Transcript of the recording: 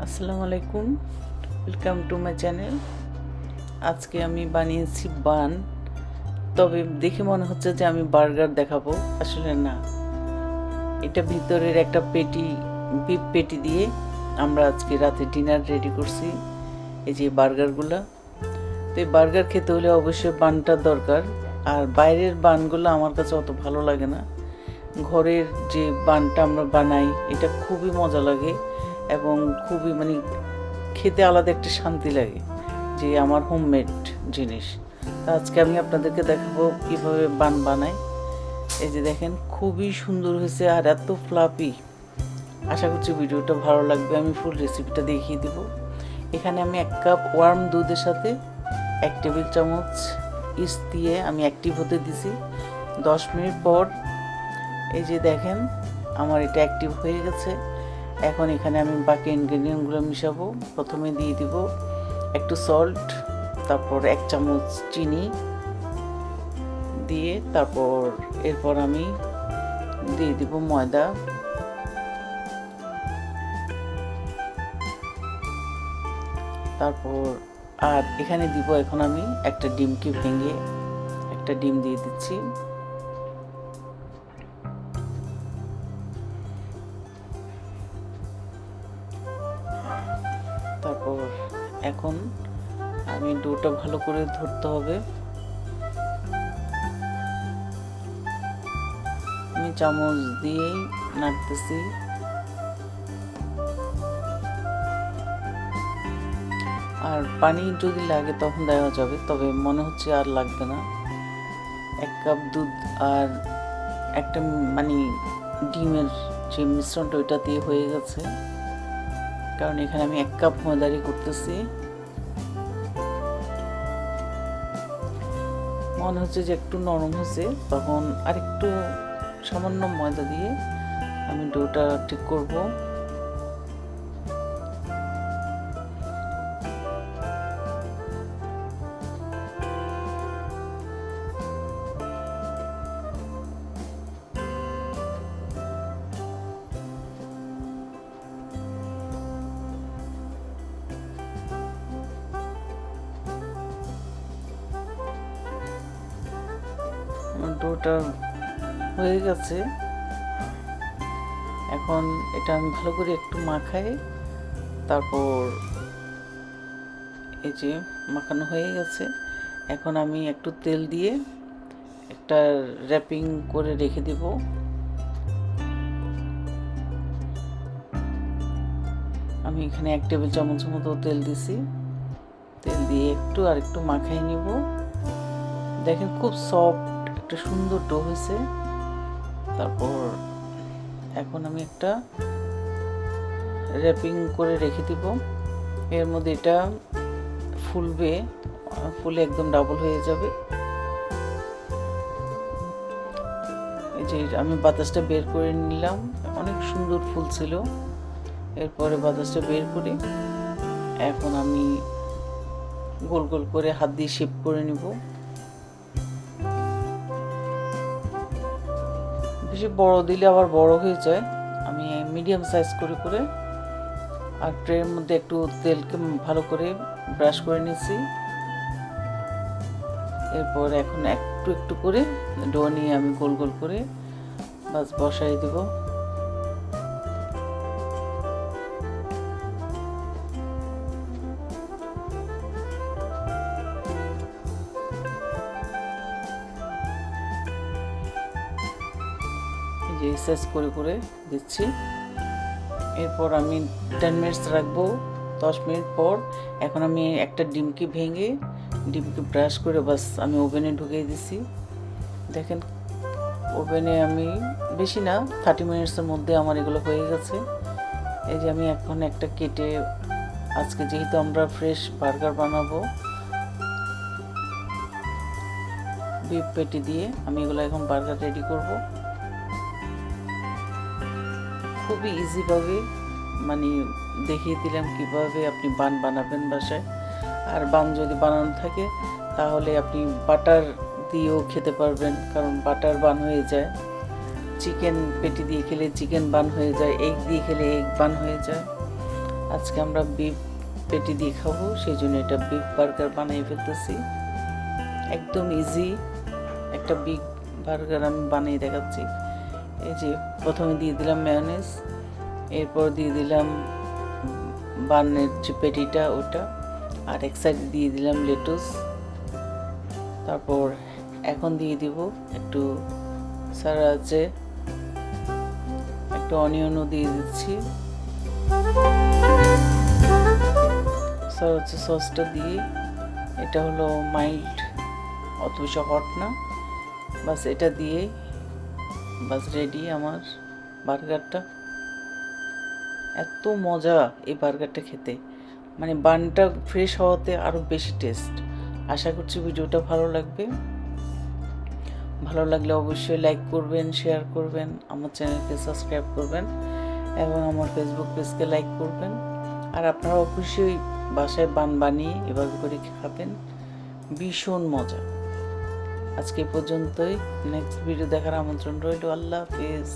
আসসালামু আলাইকুম, welcome to my channel. আজকে আমি বানিয়েছি বান। তবে দেখে মনে হচ্ছে যে আমি বার্গার দেখাবো, আসলে না। এটা ভিতরের একটা বিফ পেটি দিয়ে আমরা আজকে রাতে ডিনার রেডি করছি। এই যে বার্গারগুলো, তো এই বার্গার খেতে হলে অবশ্যই বানটা দরকার। আর বাইরের বানগুলো আমার কাছে অত ভালো লাগে না। ঘরের যে বানটা আমরা বানাই এটা খুবই মজা লাগে এবং খুবই খেতে আলাদা একটা শান্তি লাগে, যে আমার হোমমেড জিনিস। তো আজকে আমি আপনাদেরকে দেখাবো কীভাবে বান বানাই। এই যে দেখেন, খুবই সুন্দর হয়েছে আর এত ফ্লাপি। আশা করছি ভিডিওটা ভালো লাগবে। আমি ফুল রেসিপিটা দেখিয়ে দেব। এখানে আমি 1 কাপ ওয়ার্ম দুধের সাথে 1 টেবিল চামচ ইস্ট দিয়ে আমি অ্যাক্টিভ হতে দিছি। 10 মিনিট পর এই যে দেখেন আমার এটা অ্যাক্টিভ হয়ে গেছে। এখন এখানে আমি বাকি ইনগ্রেডিয়েন্টগুলো মিশাবো। প্রথমে দিয়ে দিব একটু সল্ট, তারপর 1 চামচ চিনি দিয়ে এরপর আমি দিয়ে দিব ময়দা, তারপর আর এখানে দিব এখন আমি একটা ডিমকে ভেঙে একটা ডিম দিয়ে দিচ্ছি। তারপর এখন আমি ডোটা ভালো করে ধরতে হবে। আমি চামচ দিয়েই নাড়তেছি। আর পানি যদি লাগে তখন দেওয়া যাবে, তবে মনে হচ্ছে আর লাগবে না। 1 কাপ দুধ আর একটা ডিমের যে মিশ্রণটা ওইটা দিয়ে হয়ে গেছে, কারণ এখানে আমি 1 কাপ ময়দারি করতেছি। মনে হচ্ছে যে একটু নরম হয়েছে, তখন আরেকটু সামান্য ময়দা দিয়ে আমি ডোটা ঠিক করব। ডোটা হয়ে গেছে। এখন এটা আমি ভালো করে একটু মাখাই। তারপর এই যে মাখানো হয়ে গেছে। এখন আমি একটু তেল দিয়ে একটা র্যাপিং করে রেখে দেব। আমি এখানে 1 টেবিল চামচের মতো তেল দিছি। তেল দিয়ে একটু মাখাই নিব। দেখেন খুব সফট একটা সুন্দর ডো হয়েছে। তারপর এখন আমি একটা র্যাপিং করে রেখে দিব। এর মধ্যে এটা ফুলে একদম ডাবল হয়ে যাবে। এই যে আমি বাতাসটা বের করে নিলাম, অনেক সুন্দর ফুল ছিল। এরপরে বাতাসটা বের করে এখন আমি গোল গোল করে হাত দিয়ে শেপ করে নিব। বেশি বড় দিলে আবার বড় হয়ে যায়। আমি মিডিয়াম সাইজ করে আর ট্রের মধ্যে একটু তেলকে ভালো করে ব্রাশ করে নিয়েছি। এরপর এখন একটু করে ডো নিয়ে আমি গোল গোল করে বাস বসাই দেব। যে সাইজ করে দিচ্ছি। এরপর আমি 10 মিনিটস রাখবো। 10 মিনিট পর এখন আমি একটা ডিমকে ভেঙে ডিমকে ব্রাশ করে বাস আমি ওভেনে ঢুকিয়ে দিছি। দেখেন ওভেনে আমি বেশি না 30 মিনিটসের মধ্যে আমার এগুলো হয়ে গেছে। এই যে আমি এখন একটা কেটে, আজকে যেহেতু আমরা ফ্রেশ বার্গার বানাবো বিফ পেটি দিয়ে, আমি এগুলো এখন বার্গার রেডি করব। খুবই ইজিভাবে দেখিয়ে দিলাম কিভাবে আপনি বান বানাবেন বাসায়। আর বান যদি বানানো থাকে তাহলে আপনি বাটার দিয়েও খেতে পারবেন, কারণ বাটার বান হয়ে যায়। চিকেন পেটি দিয়ে খেলে চিকেন বান হয়ে যায়, এগ দিয়ে খেলে এগ বান হয়ে যায়। আজকে আমরা বিফ পেটি দিয়ে খাবো, সেই জন্য এটা বিফ বার্গার বানিয়ে ফেলতেছি। একদম ইজি একটা বিগ বার্গার আমি বানিয়ে দেখাচ্ছি। এই যে প্রথমে দিয়ে দিলাম মেয়োনিজ, এরপর দিয়ে দিলাম বানের যে পেটিটা ওটা, আর এক সাইডে দিয়ে দিলাম লেটুস। তারপর এখন দিয়ে দিব একটু সারাচে, একটু অনিয়নও দিয়ে দিচ্ছি। সারাচে সসটা দিয়ে, এটা হলো মাইল্ড, অত বেশি হট না, বাস এটা দিয়ে বাস রেডি আমার বার্গারটা। এত মজা এই বার্গারটা খেতে, মানে বানটা ফ্রেশ হওয়াতে আরও বেশি টেস্ট। আশা করছি ভিডিওটা ভালো লাগবে। ভালো লাগলে অবশ্যই লাইক করবেন, শেয়ার করবেন, আমার চ্যানেলকে সাবস্ক্রাইব করবেন এবং আমার ফেসবুক পেজকে লাইক করবেন। আর আপনারা অবশ্যই বাসায় বান বানিয়ে এভাবে করে খাবেন, ভীষণ মজা। আজকে পর্যন্তই, নেক্সট ভিডিও দেখার আমন্ত্রণ রইল। আল্লাহ হাফেজ।